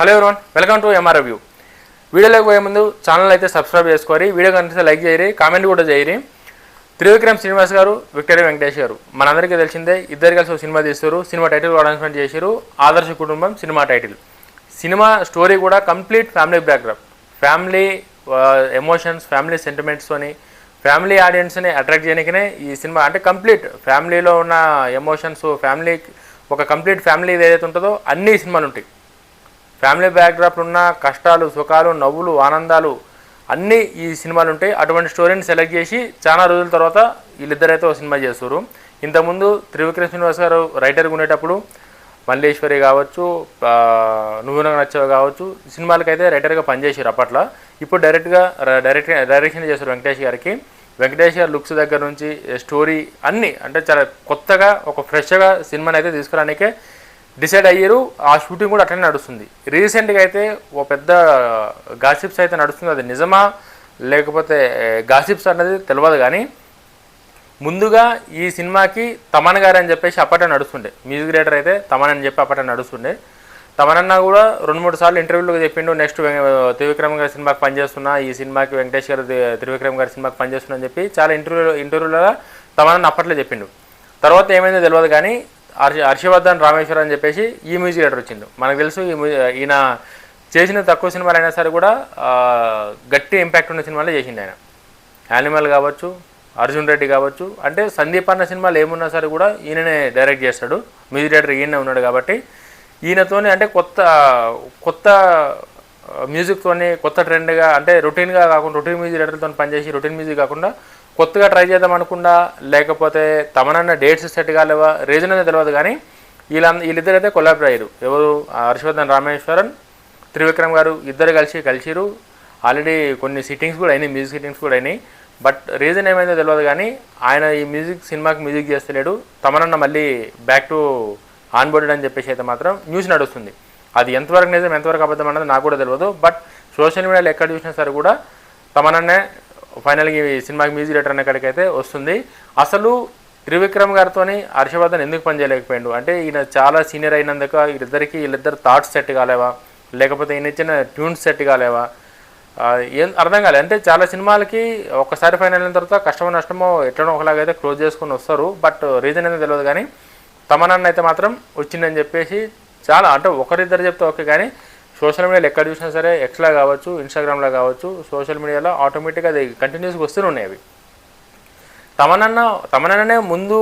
Hello everyone, welcome to MR review. వీడియోలోకి పోయే ముందు ఛానల్ అయితే సబ్స్క్రైబ్ చేసుకోరి, వీడియో కనిపిస్తే లైక్ చేయరి, కామెంట్ కూడా చేయరి. త్రివిక్రమ్ శ్రీనివాస్ గారు, విక్టరీ వెంకటేష్ గారు మనందరికీ తెలిసిందే. ఇద్దరు కలిసి ఒక సినిమా తీస్తారు. సినిమా టైటిల్ అనౌన్స్మెంట్ చేశారు. Adarsha Kutumbam cinema title. Cinema story కూడా complete family background, family emotions, family సెంటిమెంట్స్తోని ఫ్యామిలీ ఆడియన్స్ని అట్రాక్ట్ చేయడానికనే ఈ సినిమా. అంటే కంప్లీట్ ఫ్యామిలీలో ఉన్న ఎమోషన్స్, ఫ్యామిలీ ఒక కంప్లీట్ ఫ్యామిలీ ఏదైతే ఉంటుందో అన్ని సినిమాలు ఉంటాయి. ఫ్యామిలీ బ్యాక్డ్రాప్ ఉన్న కష్టాలు, సుఖాలు, నవ్వులు, ఆనందాలు అన్నీ ఈ సినిమాలు ఉంటాయి. అటువంటి స్టోరీని సెలెక్ట్ చేసి చాలా రోజుల తర్వాత వీళ్ళిద్దరైతే ఒక సినిమా చేస్తారు. ఇంతకుముందు త్రివిక్రమ్ శ్రీనివాస్ గారు రైటర్గా ఉండేటప్పుడు మల్లేశ్వరి కావచ్చు, నువ్వు నాకు నచ్చవు కావచ్చు సినిమాలకైతే రైటర్గా పనిచేసారు అప్పట్లో. ఇప్పుడు డైరెక్షన్ చేశారు వెంకటేష్ గారికి. వెంకటేష్ గారి లుక్స్ దగ్గర నుంచి స్టోరీ అన్నీ అంటే చాలా కొత్తగా ఒక ఫ్రెష్గా సినిమాని అయితే తీసుకురానికే డిసైడ్ అయ్యారు. ఆ షూటింగ్ కూడా అట్లనే నడుస్తుంది. రీసెంట్గా అయితే ఓ పెద్ద గాసిప్స్ అయితే నడుస్తుంది. అది నిజమా లేకపోతే గాసిప్స్ అన్నది తెలియదు, కానీ ముందుగా ఈ సినిమాకి తమన్ గారు అని చెప్పేసి అప్పటే నడుస్తుండే. మ్యూజిక్ డైరెక్టర్ అయితే తమన్ అని చెప్పి అప్పటే నడుస్తుండే. తమనన్న కూడా 2-3 సార్లు ఇంటర్వ్యూలో చెప్పిండు, నెక్స్ట్ త్రివిక్రమ్ గారి సినిమాకి పనిచేస్తున్నా, ఈ సినిమాకి వెంకటేష్ గారు త్రివిక్రమ్ గారి సినిమాకి పనిచేస్తున్నా అని చెప్పి చాలా ఇంటర్వ్యూలో తమనన్న అప్పట్లో చెప్పిండు. తర్వాత ఏమైందో తెలియదు, కానీ హర్షవర్ధన్ రామేశ్వర్ అని చెప్పేసి ఈ మ్యూజిక్ డైరెక్టర్ వచ్చిండు. మనకు తెలుసు ఈయన చేసిన తక్కువ సినిమాలు అయినా సరే కూడా గట్టి ఇంపాక్ట్ ఉన్న సినిమాలే చేసిండు ఆయన. యానిమల్ కావచ్చు, అర్జున్ రెడ్డి కావచ్చు, అంటే సందీప్ అన్న సినిమాలు ఏమున్నా సరే కూడా ఈయననే డైరెక్ట్ చేస్తాడు. మ్యూజిక్ డైరెక్టర్ ఈయనే ఉన్నాడు కాబట్టి ఈయనతోనే అంటే కొత్త మ్యూజిక్తోని కొత్త ట్రెండ్గా అంటే రొటీన్గా కాకుండా రొటీన్ మ్యూజిక్ డైరెక్టర్తో పనిచేసి రొటీన్ మ్యూజిక్ కాకుండా కొత్తగా ట్రై చేద్దాం అనుకుండా, లేకపోతే తమనన్న డేట్స్ సెట్ కాలేవా రీజన్ అనేది తెలియదు, కానీ వీళ్ళిద్దరైతే కొలాబరేట్ అయ్యారు. ఎవరు? హర్షవర్ధన్ రామేశ్వరన్, త్రివిక్రమ్ గారు ఇద్దరు కలిసిరు. ఆల్రెడీ కొన్ని సిట్టింగ్స్ కూడా అయినాయి, మ్యూజిక్ సిట్టింగ్స్ కూడా అయినాయి. బట్ రీజన్ ఏమైందో తెలియదు, కానీ ఆయన ఈ సినిమాకి మ్యూజిక్ చేస్తలేడు. తమనన్న మళ్ళీ బ్యాక్ టు ఆన్ బోర్డెడ్ అని చెప్పేసి అయితే మాత్రం న్యూస్ నడుస్తుంది. అది ఎంతవరకు నిజం ఎంతవరకు అబద్ధం అన్నది నాకు కూడా తెలియదు. బట్ సోషల్ మీడియాలో ఎక్కడ చూసినా సరే కూడా తమనన్నే ఫైనల్గా ఈ సినిమాకి మ్యూజిక్ డైరెక్టర్ అనే కాడికైతే వస్తుంది. అసలు త్రివిక్రమ్ గారితో హర్షవర్ధన్ ఎందుకు పనిచేయలేకపోయాడు అంటే ఈయన చాలా సీనియర్ అయినందుకు వీళ్ళిద్దరు థాట్స్ సెట్ కాలేవా, లేకపోతే ఈయన ఇచ్చిన ట్యూన్స్ సెట్ కాలేవా, ఏం అర్థం కాలేదు. అంటే చాలా సినిమాలకి ఒక్కసారి ఫైనల్ అయిన తర్వాత కష్టమో నష్టమో ఎట్లనో ఒకలాగైతే క్లోజ్ చేసుకొని వస్తారు. బట్ రీజన్ అనేది తెలియదు, కానీ తమనన్న అయితే మాత్రం వచ్చిందని చెప్పేసి చాలా అంటే ఒకరిద్దరు చెప్తే ఓకే, కానీ సోషల్ మీడియాలో ఎక్కడ చూసినా సరే ఎక్స్లో కావచ్చు, ఇన్స్టాగ్రామ్లో కావచ్చు, సోషల్ మీడియాలో ఆటోమేటిక్గా అది కంటిన్యూస్గా వస్తూనే ఉన్నాయి అవి. తమనన్ననే ముందు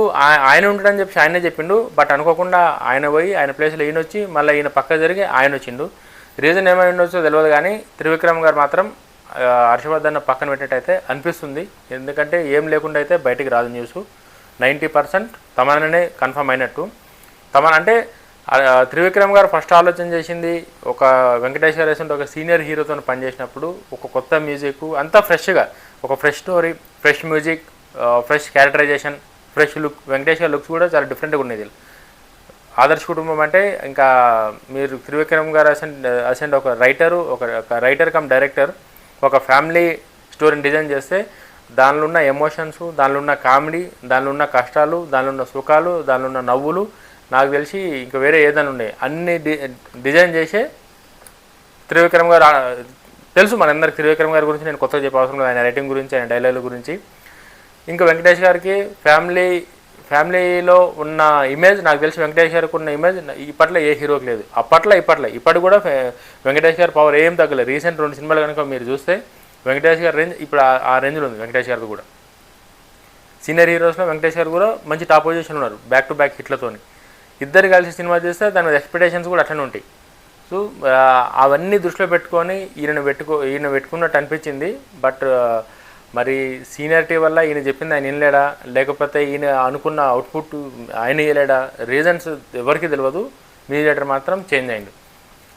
ఆయన ఉంటాడని చెప్పి ఆయనే చెప్పిండు. బట్ అనుకోకుండా ఆయన పోయి ఆయన ప్లేస్లో ఈయన వచ్చి మళ్ళీ ఈయన పక్క జరిగి ఆయన వచ్చిండు. రీజన్ ఏమై ఉండొచ్చో తెలియదు, కానీ త్రివిక్రమ్ గారు మాత్రం హర్షవర్ధన్ పక్కన పెట్టేటైతే అనిపిస్తుంది. ఎందుకంటే ఏం లేకుండా అయితే బయటికి రాదు న్యూస్. 90% తమననే కన్ఫర్మ్ అయినట్టు. అంటే త్రివిక్రమ్ గారు ఫస్ట్ ఆలోచన చేసింది ఒక వెంకటేష్ గారు వేసింటే ఒక సీనియర్ హీరోతో పనిచేసినప్పుడు ఒక కొత్త మ్యూజిక్ అంతా ఫ్రెష్గా, ఒక fresh story, fresh music, fresh characterization, fresh look. Venkatesh గారి లుక్స్ కూడా చాలా డిఫరెంట్గా ఉండేది. ఆదర్శ కుటుంబం అంటే ఇంకా మీరు త్రివిక్రమ్ గారు అసెంట్ ఒక రైటర్ కమ్ డైరెక్టర్ ఒక ఫ్యామిలీ స్టోరీని డిజైన్ చేస్తే దానిలో ఉన్న ఎమోషన్స్, దానిలో ఉన్న కామెడీ, దానిలో ఉన్న కష్టాలు, దానిలో ఉన్న సుఖాలు, దానిలో ఉన్న నవ్వులు నాకు తెలిసి ఇంకా వేరే ఏదైనా ఉన్నాయి అన్ని డిజైన్ చేసే త్రివిక్రమ్ గారు తెలుసు. మనందరికి త్రివిక్రమ్ గారి గురించి నేను కొత్తగా చెప్పే అవసరం లేదు, ఆయన రైటింగ్ గురించి, ఆయన డైలాగుల గురించి. ఇంకా వెంకటేష్ గారికి ఫ్యామిలీలో ఉన్న ఇమేజ్ నాకు తెలిసి వెంకటేష్ గారికి ఉన్న ఇమేజ్ ఇప్పట్లో ఏ హీరోకి లేదు. ఇప్పటి కూడా వెంకటేష్ గారి పవర్ ఏం తగ్గలేదు. రీసెంట్ 2 సినిమాలు కనుక మీరు చూస్తే వెంకటేష్ గారి రేంజ్ ఇప్పుడు ఆ రేంజ్లో ఉంది. వెంకటేష్ గారిది కూడా సీనియర్ హీరోస్లో వెంకటేష్ గారు కూడా మంచి టాప్ పొజిషన్ ఉన్నారు బ్యాక్ టు బ్యాక్ హిట్లతోని. ఇద్దరు కలిసి సినిమా చేస్తే దాని మీద ఎక్స్పెక్టేషన్స్ కూడా అట్లనే ఉంటాయి. సో అవన్నీ దృష్టిలో పెట్టుకొని ఈయన పెట్టుకున్నట్టు అనిపించింది. బట్ మరి సీనియారిటీ వల్ల ఈయన చెప్పింది ఆయన వినలేడా, లేకపోతే ఈయన అనుకున్న అవుట్పుట్ ఆయన ఇవ్వలేడా, రీజన్స్ ఎవరికి తెలియదు. మ్యూజిక్ డైరెక్టర్ మాత్రం చేంజ్ అయింది.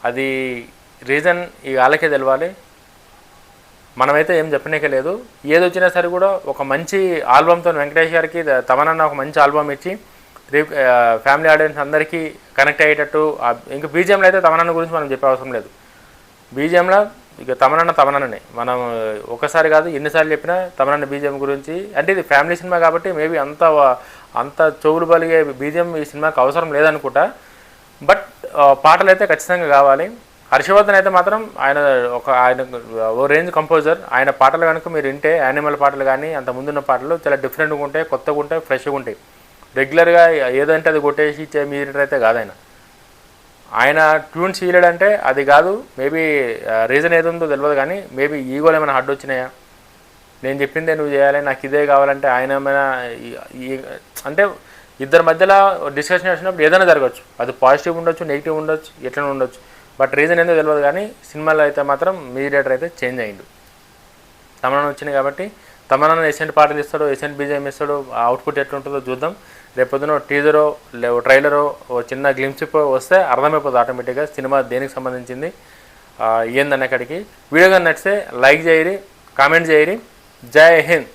అది రీజన్ ఈ వాళ్ళకే తెలవాలి, మనమైతే ఏం చెప్పనీకే లేదు. ఏదొచ్చినా సరే కూడా ఒక మంచి ఆల్బమ్తో వెంకటేష్ గారికి తమనన్న ఒక మంచి ఆల్బమ్ ఇచ్చి ఫ్యామిలీ ఆడియన్స్ అందరికీ కనెక్ట్ అయ్యేటట్టు. ఇంకా బీజిఎంలో అయితే తమనన్న గురించి మనం చెప్పే అవసరం లేదు. బీజిఎంలో ఇక తమనన్నే మనం ఒకసారి కాదు ఎన్నిసార్లు చెప్పినా తమనన్న బీజిఎం గురించి. అంటే ఇది ఫ్యామిలీ సినిమా కాబట్టి మేబీ అంత చెవులు బలిగే బీజిఎం ఈ సినిమాకి అవసరం లేదనుకుంటా. బట్ పాటలు అయితే ఖచ్చితంగా కావాలి. హర్షవర్ధన్ అయితే మాత్రం ఆయన ఓ రేంజ్ కంపోజర్. ఆయన పాటలు కనుక మీరు వింటే యానిమల్ పాటలు కానీ అంత ముందున్న పాటలు చాలా డిఫరెంట్గా ఉంటాయి, కొత్తగా ఉంటాయి, ఫ్రెష్గా ఉంటాయి. రెగ్యులర్గా ఏదంటే అది కొట్టేసి ఇచ్చే మీటర్ అయితే కాదు ఆయన ట్యూన్స్ చేయలేడంటే అది కాదు. మేబీ రీజన్ ఏది ఉందో తెలియదు, కానీ మేబీ ఈగోలు ఏమైనా హడ్ వచ్చినాయా, నేను చెప్పిందే నువ్వు చేయాలి, నాకు ఇదే కావాలంటే ఆయన ఏమైనా అంటే ఇద్దరి మధ్యలో డిస్కషన్ వచ్చినప్పుడు ఏదైనా జరగచ్చు. అది పాజిటివ్ ఉండొచ్చు, నెగిటివ్ ఉండొచ్చు, ఎట్లా ఉండొచ్చు. బట్ రీజన్ ఏందో తెలియదు, కానీ సినిమాలో అయితే మాత్రం మీడియేటర్ అయితే చేంజ్ అయ్యిండు. తమన్నా వచ్చినాయి కాబట్టి తమన్నా ఎసెంట్ పాటలు ఇస్తాడో, ఎసెంట్ బీజేఎం ఇస్తాడో, అవుట్పుట్ ఎట్లుంటుందో చూద్దాం. రేపొద్దున టీజరో ట్రైలరో ఓ చిన్న గ్లింప్స్ వస్తే అర్థమైపోతుంది ఆటోమేటిక్గా సినిమా దేనికి సంబంధించింది ఏందన్న కాడికి. వీడియో కానీ నచ్చితే లైక్ చేయరి, కామెంట్ చేయరి. జై హింద్.